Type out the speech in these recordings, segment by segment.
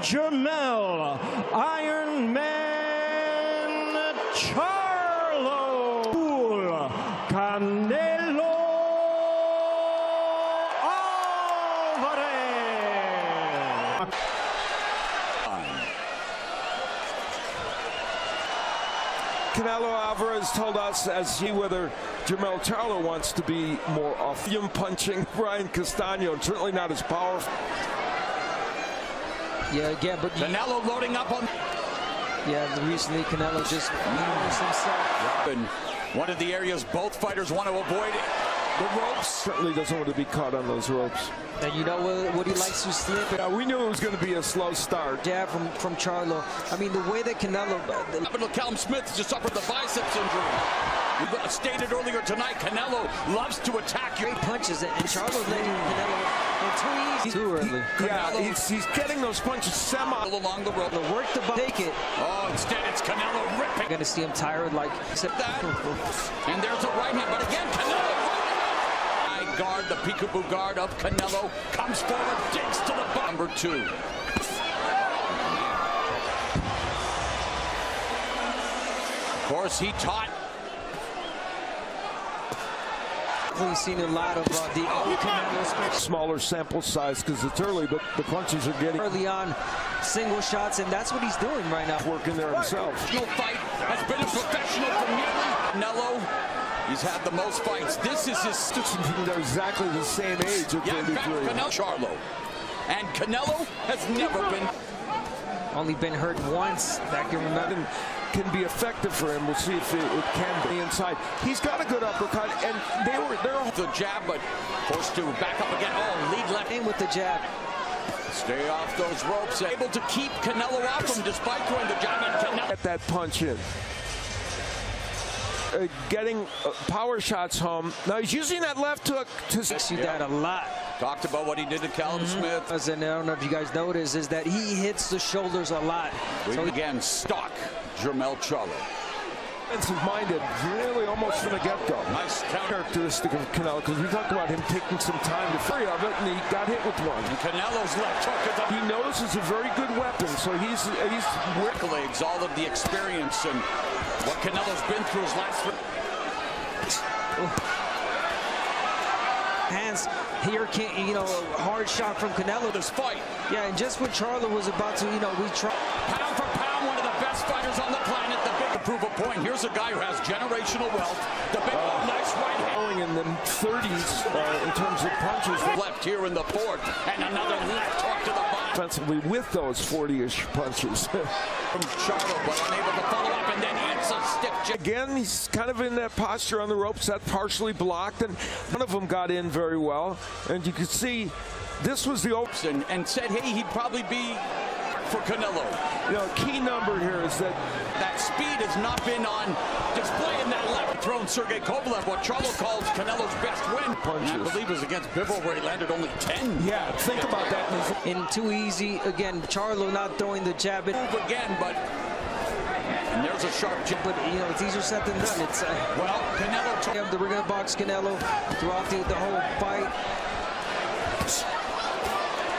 Jermell Iron Man Charlo, Canelo Alvarez. Canelo Alvarez told us, as he whether Jermell Charlo wants to be more off him punching Brian Castano, and certainly not as powerful. Yeah, again, but Canelo loading up on. Yeah, recently Canelo just used himself. And one of the areas both fighters want to avoid the ropes. Certainly doesn't want to be caught on those ropes. And you know what he likes to slip. Yeah, we knew it was going to be a slow start. Jab from Charlo. I mean, the way that Canelo. Callum Smith just suffered the biceps injury. We stated earlier tonight, Canelo loves to attack you. Great punches, and Charlo's letting Canelo too easy. Too early. Yeah, he's getting those punches along the rope. The work to take it. Oh, instead it's Canelo ripping. You're going to see him tired like that. And there's a right hand, but again, Canelo. High guard, the peekaboo guard of Canelo comes forward, digs to the bottom. Number 2. Of course, he taught. We've seen a lot of the old Canelo. Smaller sample size because it's early, but the punches are getting early on single shots, and that's what he's doing right now. Working there himself. No fight has been a professional for nearly. Canelo, he's had the most fights. This is his. They're exactly the same age at 33. Canelo Charlo, and Canelo has never been. Only been hurt once. That can remember. Can be effective for him. We'll see if it can be inside. He's got a good uppercut, and they're the jab, but forced to back up again. Oh, lead left in with the jab. Stay off those ropes. Able to keep Canelo off him despite throwing the jab, and Canelo get that punch in. Getting power shots home. Now he's using that left hook to see that a lot. Talked about what he did to Callum Smith. And I don't know if you guys notice, is that he hits the shoulders a lot. So again, stock Jermell Charlo. Defensive-minded, really almost from the get-go. Nice characteristic of Canelo, because we talked about him taking some time to free of it, and he got hit with one. And Canelo's left hook. He knows it's a very good weapon, so he's accolades, all of the experience and what Canelo's been through his last 3. Hands here, can't, you know, a hard shot from Canelo. This fight. Yeah, and just when Charlo was about to, you know, retry. Pound for pound, one of the best fighters on the planet. The big to prove a point. Here's a guy who has generational wealth. The big, nice right hand. Going in the 30s in terms of punches. Left here in the 4th, and another left hook to the bottom. Offensively with those 40-ish punches. From Charlo, but unable to follow up, and then it's a stiff jab. Again, he's kind of in that posture on the ropes, that partially blocked, and one of them got in very well. And you could see this was the open. And said, hey, he'd probably be for Canelo. You know, key number here is that speed has not been on display in that left thrown Sergey Kovalev, what Charlo calls Canelo's best win. Punches. And I believe it was against Bivol where he landed only 10. Yeah, think about that. And too easy again. Charlo not throwing the jab. Move again, but and there's a sharp jab. But you know, it's easier said than done. It's well, Canelo. We're gonna box Canelo throughout the whole fight.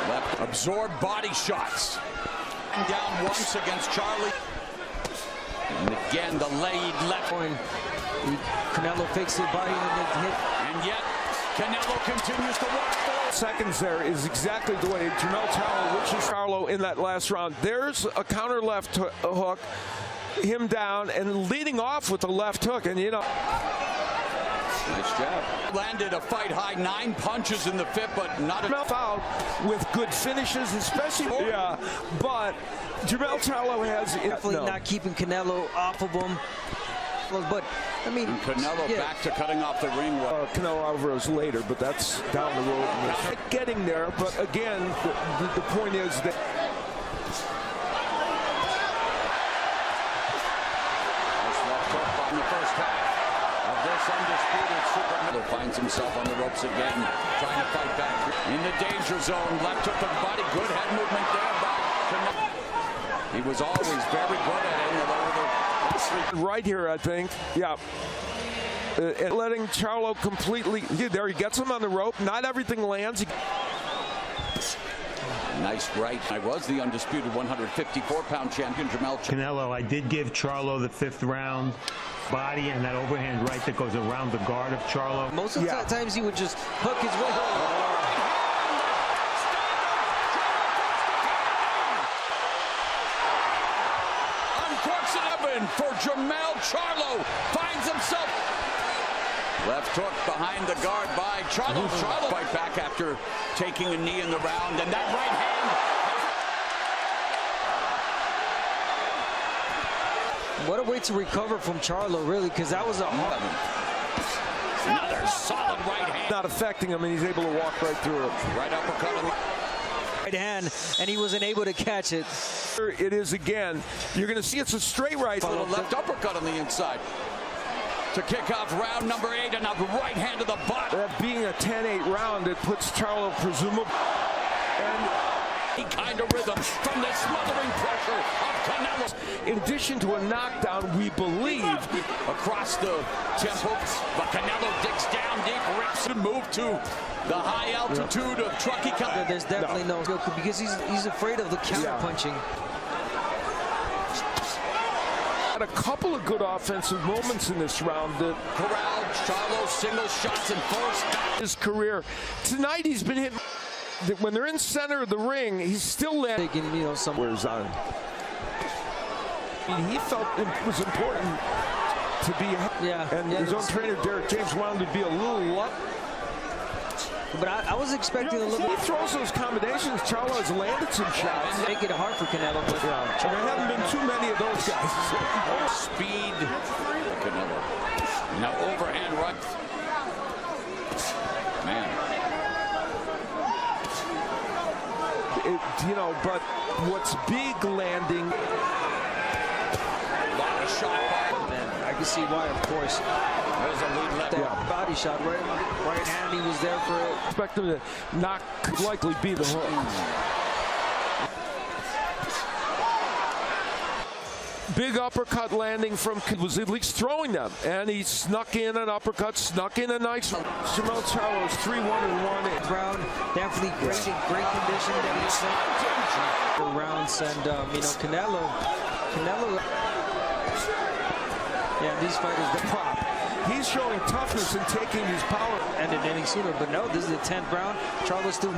Left absorb body shots. Down once against Charlie. And again, the laid left. Canelo fakes the body and then hit. And yet, Canelo continues to walk forward. Seconds there is exactly the way Jermell Charlo, which is Charlo in that last round. There's a counter left hook, him down, and leading off with the left hook. And, you know. Nice job. Landed a fight high 9 punches in the 5th, but not enough out with good finishes, especially. Yeah, but Jermell Charlo has definitely not keeping Canelo off of him. But I mean, and Canelo back to cutting off the ring. Canelo Alvarez later, but that's down the road. Getting there, but again, the point is that. Nice left hook in the first half of this undisputed super. Finds himself on the ropes again, trying to fight back in the danger zone. Left hook to the body, good head movement there by Canelo. He was always very good at it. Right here, I think. Yeah. And letting Charlo completely. There he gets him on the rope. Not everything lands. Nice right. I was the undisputed 154-pound champion, Jermell Charlo. Canelo, I did give Charlo the 5th round body and that overhand right that goes around the guard of Charlo. Most of the times he would just hook his way over. Unfortunate for Jermell Charlo. Finds himself. Left hook behind the guard by Charlo. Charlo fight back after taking a knee in the round, and that right hand. What a way to recover from Charlo, really, because that was a hard. Another solid right hand. Not affecting him, and he's able to walk right through it. Right uppercut on the right hand, and he wasn't able to catch it. It is again. You're going to see it's a straight right. little left uppercut on the inside. To kick off round number 8, and a right hand to the butt. That being a 10-8 round, it puts Charlo presumably. And any kind of rhythm from the smothering pressure of Canelo. in addition to a knockdown, we believe Across the temple, but Canelo digs down deep, rips and move to the high altitude of Truckee. There's definitely no skill because he's afraid of the counter punching. a couple of good offensive moments in this round that corralled Charlo, single shots and forced his career. Tonight he's been hit. When they're in center of the ring, he's still landing, you know, somewhere's on. He felt it was important to be, and his own trainer Derek James wanted to be a little up. But I was expecting a little. He throws those combinations. Charlo has landed some shots. Make it hard for Canelo, but there haven't been too many of those guys. Speed, Canelo. Now overhand right. Man. You know, but what's big landing. A lot of shot by. I can see why, of course. There's a lead left. Body shot, right hand, he was there for it. Expect him to not likely be the hook. Big uppercut landing from, was at least throwing them, and he snuck in an uppercut, snuck in a nice. Jermell Charlo is 3-1-1. Round, definitely great condition. The rounds, and you know, Canelo. Yeah, these fighters, the prop. He's showing toughness and taking his power. Ended any sooner, but no, this is the 10th round. Charlo's still.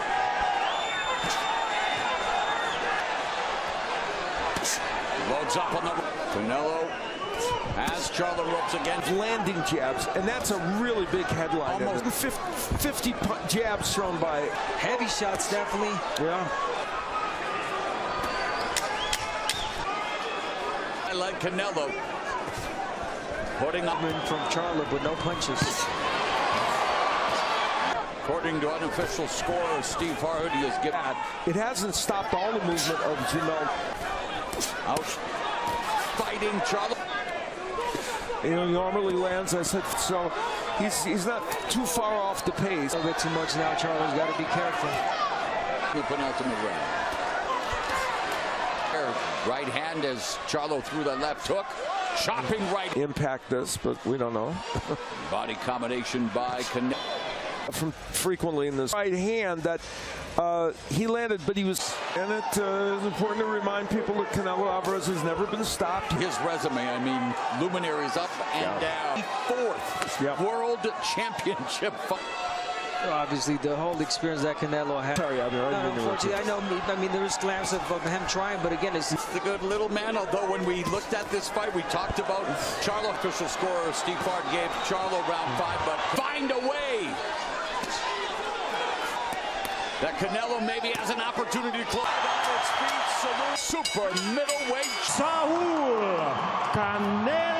Loads up on the. Canelo has Charlo ropes again. Landing jabs, and that's a really big headline. Almost 50 jabs thrown by. Heavy shots, definitely. Yeah. I like Canelo. Putting up from Charlo, but no punches. According to unofficial scorer Steve Harhood, he has given. It hasn't stopped all the movement of Jermell. Out fighting Charlo. You know, he normally lands, I said, so he's not too far off the pace. A bit too much now. Charlo's got to be careful. The penultimate round. Right hand as Charlo threw the left hook. Chopping right. Impact this, but we don't know. Body combination by Canelo. From frequently in this right hand that he landed, but he was. And it is important to remind people that Canelo Alvarez has never been stopped. His resume, I mean, luminaries up and down. 4th world championship fight. Well, obviously, the whole experience that Canelo had. Sorry, unfortunately, I know. I mean, there was glimpses of him trying, but again, it's the good little man. Although when we looked at this fight, we talked about Charlo. Official scorer Steve Hart gave Charlo round 5, but find a way that Canelo maybe has an opportunity to climb out its feet. Super middleweight. Saul Canelo